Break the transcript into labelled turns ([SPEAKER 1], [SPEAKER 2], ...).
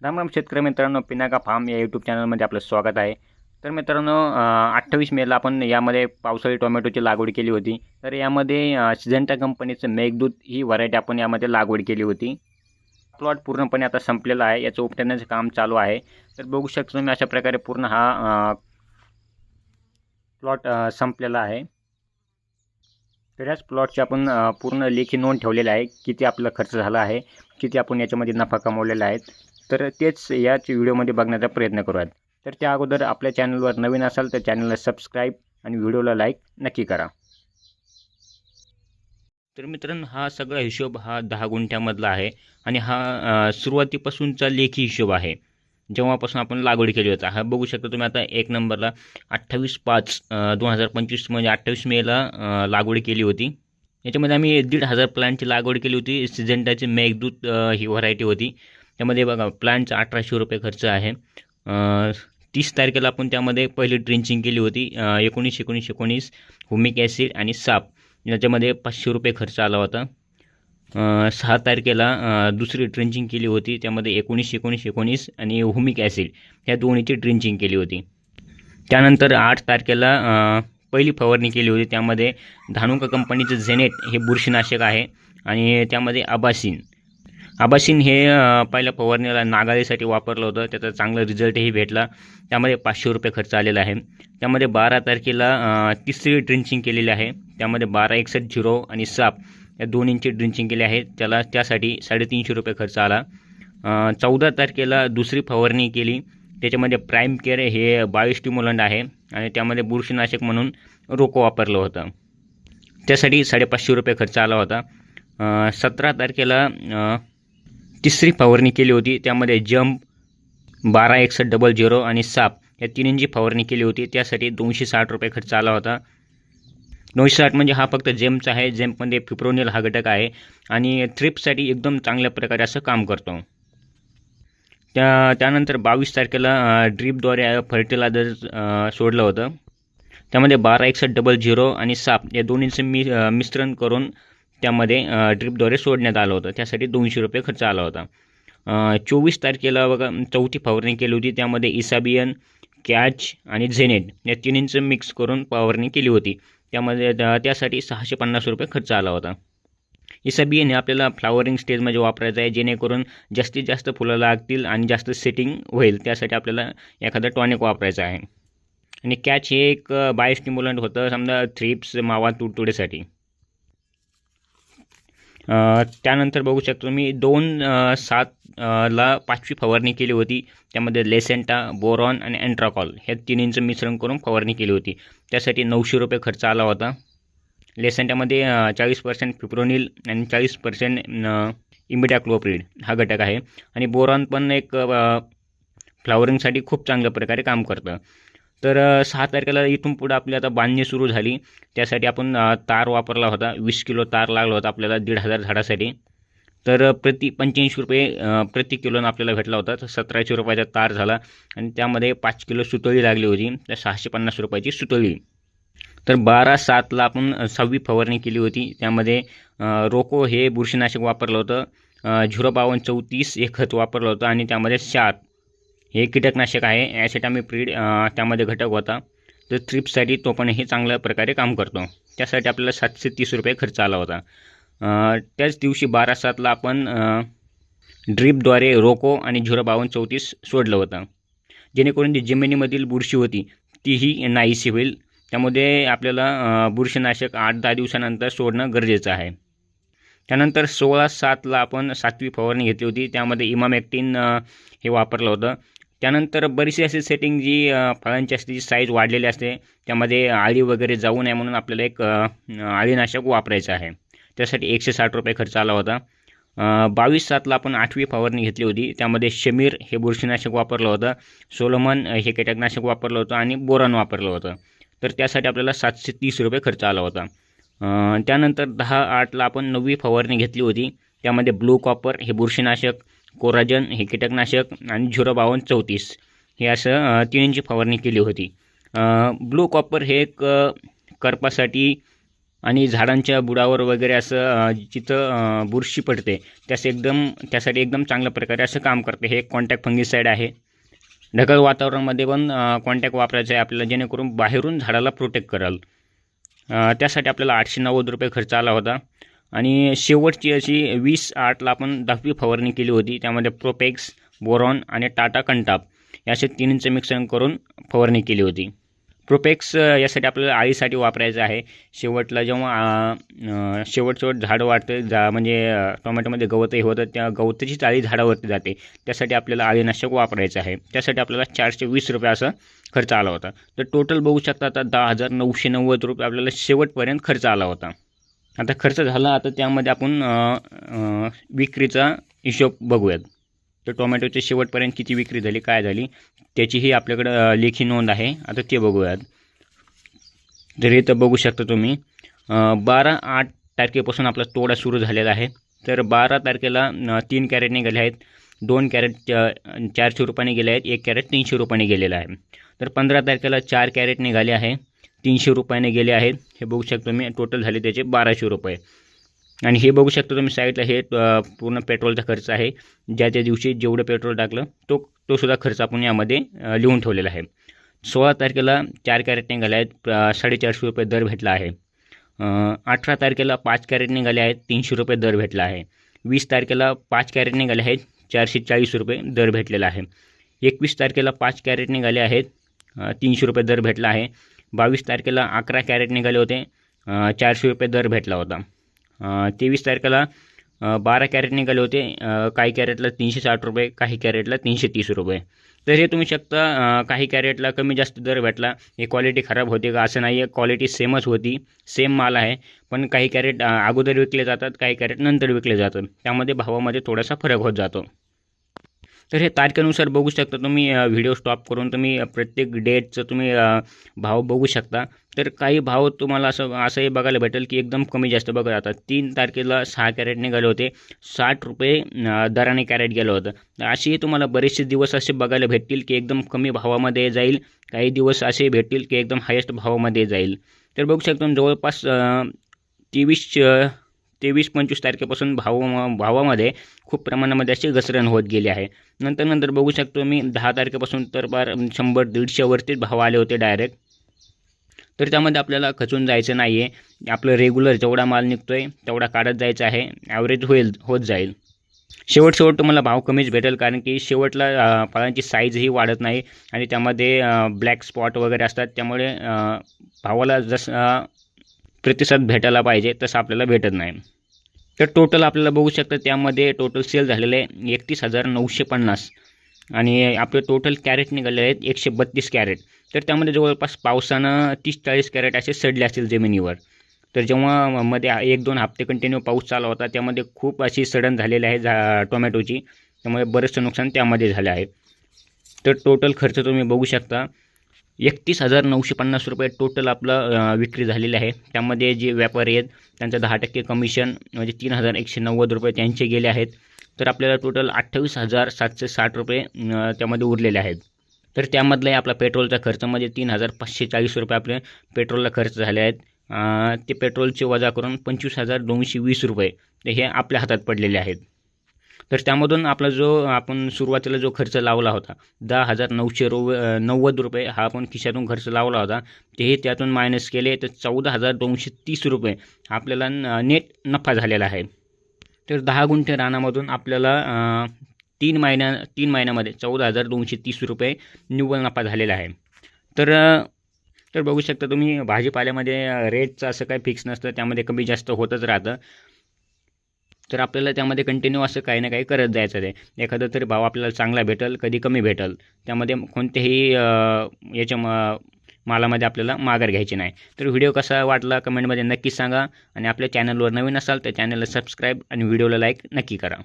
[SPEAKER 1] राम राम शेतकरी मित्रांनो, पिनाका फार्म या यूट्यूब चॅनलमध्ये आपलं स्वागत आहे. तर मित्रांनो, 28 मेला आपण यामध्ये पावसाळी टोमॅटोची लागवड केली होती. तर यामध्ये सिजंटा कंपनीचं मेघदूत ही व्हरायटी आपण यामध्ये लागवड केली होती. प्लॉट पूर्णपणे आता संपलेला आहे. याचं उपटण्याचं काम चालू आहे. तर बघू शकता तुम्ही अशा प्रकारे पूर्ण हा प्लॉट संपलेला आहे. तर याच प्लॉटची आपण पूर्ण लेखी नोंद ठेवलेली आहे. किती आपला खर्च झाला आहे, किती आपण याच्यामध्ये नफा कमवलेला आहे. तर तेच याच व्हिडिओमध्ये बघण्याचा प्रयत्न करूयात. तर त्या अगोदर आपल्या चॅनलवर नवीन असाल तर चॅनलला सबस्क्राईब आणि व्हिडिओला लाईक नक्की करा. तर मित्रांनो, हा सगळा हिशोब हा 10 गुंठ्यामधला आहे आणि हा सुरुवातीपासूनचा लेखी हिशोब आहे. जेव्हापासून आपण लागवड केली होती. हा बघू शकता तुम्ही आता 1 नंबरला 28/5/2025 म्हणजे 28 मेला लागवड केली होती. याच्यामध्ये आम्ही 1,500 प्लांटची लागवड केली होती. सिजंटाची मेघदूत ही व्हरायटी होती. त्यामध्ये बघा प्लांटचा 1,800 रुपये खर्च आहे. 30 तारखेला आपण त्यामध्ये पहिली ड्रिंचिंग केली होती. 19 हुमिक ॲसिड आणि साप याच्यामध्ये 500 रुपये खर्च आला होता. 6 तारखेला दुसरी ड्रिंचिंग केली होती. त्यामध्ये 19 आणि हुमिक ॲसिड ह्या दोन्हीची ड्रिंचिंग केली होती. त्यानंतर 8 तारखेला पहिली फवारणी केली होती. त्यामध्ये धानुका कंपनीचं झेनेट हे बुरशीनाशक आहे आणि त्यामध्ये आबासिन हे पहिल्या फवारणीला नागाळीसाठी वापरलं होतं. त्याचा चांगला रिझल्टही भेटला. त्यामध्ये 500 रुपये खर्च आलेला आहे. त्यामध्ये 12 तारखेला तिसरी ड्रिंचिंग केलेली आहे. त्यामध्ये 1261 आणि साप या दोन्हींची ड्रिंचिंग केली आहे. त्यासाठी 350 रुपये खर्च आला. 14 तारखेला दुसरी फवारणी केली. त्याच्यामध्ये प्राईम केअर हे बायोस्टिम्युलंट आहे आणि त्यामध्ये बुरशीनाशक म्हणून रोको वापरलं होतं. त्यासाठी 550 रुपये खर्च आला होता. 17 तारखेला तिसरी फवारणी केली होती. त्यामध्ये जंप 126100 आणि साप या तिन्हींची फवारणी केली होती. त्यासाठी 260 रुपये खर्च आला होता. 260 म्हणजे हा फक्त जेमचा आहे. जेममध्ये फिप्रोनिल हा घटक आहे आणि थ्रिप्ससाठी एकदम चांगल्या प्रकारे असं काम करतो. त्यानंतर 22 तारखेला ड्रीपद्वारे फर्टिलायझर सोडलं होतं. त्यामध्ये 126100 आणि साप या दोन्हींचं मिश्रण करून त्यामध्ये ड्रिपद्वारे सोडण्यात आलं होतं. त्यासाठी 200 रुपये खर्च आला होता. 24 तारखेला बघा चौथी फवारणी केली होती. त्यामध्ये इसाबियन, कॅच आणि झेनेट या तिन्हींचं मिक्स करून फवारणी केली होती. त्यासाठी 650 रुपये खर्च आला होता. इसाबियन हे आपल्याला फ्लावरिंग स्टेजमध्ये वापरायचं आहे, जेणेकरून जास्तीत जास्त फुलं लागतील आणि जास्त सेटिंग होईल. त्यासाठी आपल्याला एखादं टॉनिक वापरायचं आहे. आणि कॅच हे एक बायोस्टिम्युलंट होतं, समजा थ्रिप्स, मावा, तुडतुडेसाठी. त्यानंतर बघू शकतो मी 2/7ला 5वी फवारणी केली होती. त्यामध्ये लेसेंटा, बोरॉन आणि एंट्राकॉल ह्या तिन्हींचं मिश्रण करून फवारणी केली होती. त्यासाठी 900 रुपये खर्च आला होता. लेसेंटामध्ये 40% फिप्रोनिल आणि 40% इमिडाक्लोप्रिड हा घटक आहे आणि बोरॉन पण एक फ्लावरिंगसाठी खूप चांगल्या प्रकारे काम करतं. तर 6 तारखेला इथून पुढं आपली आता बांधणी सुरू झाली. त्यासाठी आपण तार वापरला होता. 20 किलो तार लागला होता आपल्याला 1,500 झाडासाठी. तर प्रति 85 रुपये प्रति किलोनं आपल्याला भेटला होता. तर 1700 रुपयाचा तार झाला आणि त्यामध्ये 5 किलो सुतळी लागली होती. तर 650 रुपयाची सुतळी. तर 12/7ला आपण 6वी फवारणी केली होती. त्यामध्ये रोको हे बुरशीनाशक वापरलं होतं. 05234 हे खत वापरलं होतं आणि त्यामध्ये 7 हे कीटकनाशक आहे. ॲसेटामिप्रिड त्यामध्ये घटक होता. तर थ्रिप्ससाठी तो पण हे चांगल्या प्रकारे काम करतो. त्यासाठी आपल्याला 730 रुपये खर्च आला होता. त्याच दिवशी 12/7ला आपण ड्रीपद्वारे रोको आणि 05234 सोडलं होतं, जेणेकरून जी जमिनीमधील बुरशी होती तीही नाहीशी होईल. त्यामध्ये आपल्याला बुरशीनाशक 8-10 दिवसानंतर सोडणं गरजेचं आहे. त्यानंतर 16/7ला आपण 7वी फवारणी घेतली होती. त्यामध्ये इमामॅक्टिन हे वापरलं होतं. त्यानंतर बरीचशी अशी सेटिंग जी फळांची असते, जी साईज वाढलेली असते, त्यामध्ये आळी वगैरे जाऊ नये म्हणून आपल्याला एक आळीनाशक वापरायचं आहे. त्यासाठी 160 रुपये खर्च आला होता. 22/7ला आपण 8वी फवारणी घेतली होती. त्यामध्ये शमीर हे बुरशीनाशक वापरलं होतं, सोलोमन हे कीटकनाशक वापरलं होतं आणि बोरॉन वापरलं होतं. तर त्यासाठी आपल्याला 730 रुपये खर्च आला होता. त्यानंतर 10/8ला आपण 9वी फवारणी घेतली होती. त्यामध्ये ब्लू कॉपर हे बुरशीनाशक, कोराजन हे कीटकनाशक आणि 05234 हे असं तिन्हींची फवारणी केली होती. ब्लू कॉपर हे एक करपासाठी आणि झाडांच्या बुडावर वगैरे असं जिथं बुरशी पडते त्यासाठी एकदम चांगल्या प्रकारे असं काम करते. हे कॉन्टॅक्ट फंगिसाईड आहे. ढगाळ वातावरणामध्ये पण कॉन्टॅक्ट वापरायचं आहे आपल्याला, जेणेकरून बाहेरून झाडाला प्रोटेक्ट कराल. त्यासाठी आपल्याला 890 रुपये खर्च आला होता. आणि शेवटची अशी 20/8ला आपण 10वी फवारणी केली होती. त्यामध्ये प्रोपेक्स, बोरॉन आणि टाटा कंटाप याचे तिन्हींचं मिश्रण करून फवारणी केली होती. प्रोपेक्स यासाठी आपल्याला आळीसाठी वापरायचं आहे. शेवटला जेव्हा शेवट झाड वाढतं म्हणजे टोमॅटोमध्ये गवतही होतं, त्या गवताची आळी झाडावरती जाते, त्यासाठी आपल्याला आळीनाशक वापरायचं आहे. त्यासाठी आपल्याला 420 रुपये असा खर्च आला होता. तर टोटल बघू शकता आता 10,990 रुपये आपल्याला शेवटपर्यंत खर्च आला होता. आता खर्च झाला, आता त्यामध्ये आपण विक्रीचा हिशोब बघूयात. तर टोमॅटोच्या शेवटपर्यंत किती विक्री झाली, काय झाली, त्याचीही आपल्याकडं लेखी नोंद आहे. आता ते बघूयात. तर इथं बघू शकता तुम्ही 12/8 तारखेपासून आपला तोडा सुरू झालेला आहे. तर 12 तारखेला 3 कॅरेट निघाले आहेत, 2 कॅरेट 400 रुपयाने गेले आहेत, 1 कॅरेट 300 रुपयाने गेलेला आहे. तर 15 तारखेला 4 कॅरेट निघाले आहे, 300 रुपयाने गेले आहेत. हे बघू शकतो मी, टोटल झाले त्याचे 1200 रुपये. आणि हे बघू शकतो तुम्ही साईडला, हे पूर्ण पेट्रोलचा खर्च आहे. ज्या दिवशी जेवढं पेट्रोल टाकलं तो सुद्धा खर्च आपण यामध्ये लिहून ठेवलेला आहे. 16 तारखेला 4 कॅरेट निघाले आहेत, 450 रुपये दर भेटला आहे. 18 तारखेला 5 कॅरेट निघाले आहेत, 300 रुपये दर भेटला आहे. 20 तारखेला 5 कॅरेट निघाले आहेत, 440 रुपये दर भेटलेला आहे. 21 तारखेला 5 कॅरेट निघाले आहेत, 300 रुपये दर भेटला आहे. 22 तारखेला 11 कॅरेट निघाले होते, 400 रुपये दर भेटला होता. 23 तारखेला 12 कॅरेट निघाले होते, काही कॅरेटला 360 रुपये, काही कॅरेटला 330 रुपये. तर हे तुम्ही शकता, काही कॅरेटला कमी जास्त दर भेटला. हे क्वालिटी खराब होते का असं नाही आहे, क्वालिटी सेमच होती, सेम माल आहे. पण काही कॅरेट अगोदर विकले जातात, काही कॅरेट नंतर विकले जातात, त्यामध्ये भावामध्ये थोडासा फरक होत जातो. तर हे तारखेनुसार बघू शकता तुम्ही. व्हिडिओ स्टॉप करून तुम्ही प्रत्येक डेटचं तुम्ही भाव बघू शकता. तर काही भाव तुम्हाला असंही बघायला भेटेल की एकदम कमी जास्त बघा जातात. 3 तारखेला 6 कॅरेट निघाले होते, 60 रुपये दराने कॅरेट गेलं होतं. असेही तुम्हाला बरेचसे दिवस असे बघायला भेटतील की एकदम कमी भावामध्ये जाईल, काही दिवस असे भेटतील की एकदम हायेस्ट भावामध्ये जाईल. तर बघू शकतो जवळपास 23-25 तारखेपासून भावामध्ये खूप प्रमाणामध्ये अशी घसरण होत गेली आहे. नंतर बघू शकतो मी 10 तारखेपासून तर 100-150 वरतीच भाव आले होते डायरेक्ट. तर त्यामध्ये आपल्याला खचून जायचं नाही आहे. आपलं रेग्युलर जेवढा माल निघतो आहे तेवढा काढत जायचा आहे, ॲव्हरेज होत जाईल. शेवट तुम्हाला भाव कमीच भेटेल, कारण की शेवटला फळांची साईजही वाढत नाही आणि त्यामध्ये ब्लॅक स्पॉट वगैरे असतात, त्यामुळे भावाला जसं प्रतिसाद भेटायला पाहिजे तसं आपल्याला भेटत नाही. तर टोटल आपल्याला बघू शकता, त्यामध्ये टोटल सेल झालेले आहे 31,950 आणि आपले टोटल कॅरेट निघाले आहेत 132 कॅरेट. तर त्यामध्ये जवळपास पावसानं 30-40 कॅरेट असे सडले असतील जमिनीवर. तर जेव्हा मध्ये 1-2 हप्ते कंटिन्यू पाऊस चालू होता, त्यामध्ये खूप अशी सडण झालेली आहे टोमॅटोची, त्यामुळे बरंचसं नुकसान त्यामध्ये झालं आहे. तर टोटल खर्च तुम्ही बघू शकता, 31,950 रुपये टोटल आपलं विक्री झालेली आहे. त्यामध्ये जे व्यापारी आहेत त्यांचं 10% कमिशन म्हणजे 3,190 रुपये त्यांचे गेले आहेत. तर आपल्याला टोटल 28,760 रुपये त्यामध्ये उरलेले आहेत. तर त्यामधलाही आपला पेट्रोलचा खर्च म्हणजे 3,540 रुपये आपले पेट्रोलला खर्च झाले आहेत. ते पेट्रोलचे वजा करून 25,220 रुपये हे आपल्या हातात पडलेले आहेत. तर त्यामधून आपला जो आपण सुरुवातीला जो खर्च लावला होता 10,990 रुपये हा आपण खिशातून खर्च लावला होता, तेही त्यातून मायनस केले तर 14,230 रुपये आपल्याला नेट नफा झालेला आहे. तर 10 गुंठे रानामधून आपल्याला 3 महिन्यामध्ये 14,230 रुपये निव्वळ नफा झालेला आहे. तर बघू शकता तुम्ही, भाजीपाल्यामध्ये रेटचं असं काही फिक्स नसतं, त्यामध्ये कमी जास्त होतच राहतं. तर आपल्याला त्यामध्ये कंटिन्यू असं काही ना काही करत जायचं आहे. एखादा तरी भाव आपल्याला चांगला भेटेल, कधी कमी भेटेल, त्यामध्ये कोणत्याही याच्या मालामध्ये आपल्याला माघार घ्यायची नाही. तर व्हिडिओ कसा वाटला कमेंटमध्ये नक्की सांगा आणि आपल्या चॅनलवर नवीन असाल तर चॅनलला सबस्क्राईब आणि व्हिडिओला लाईक नक्की करा.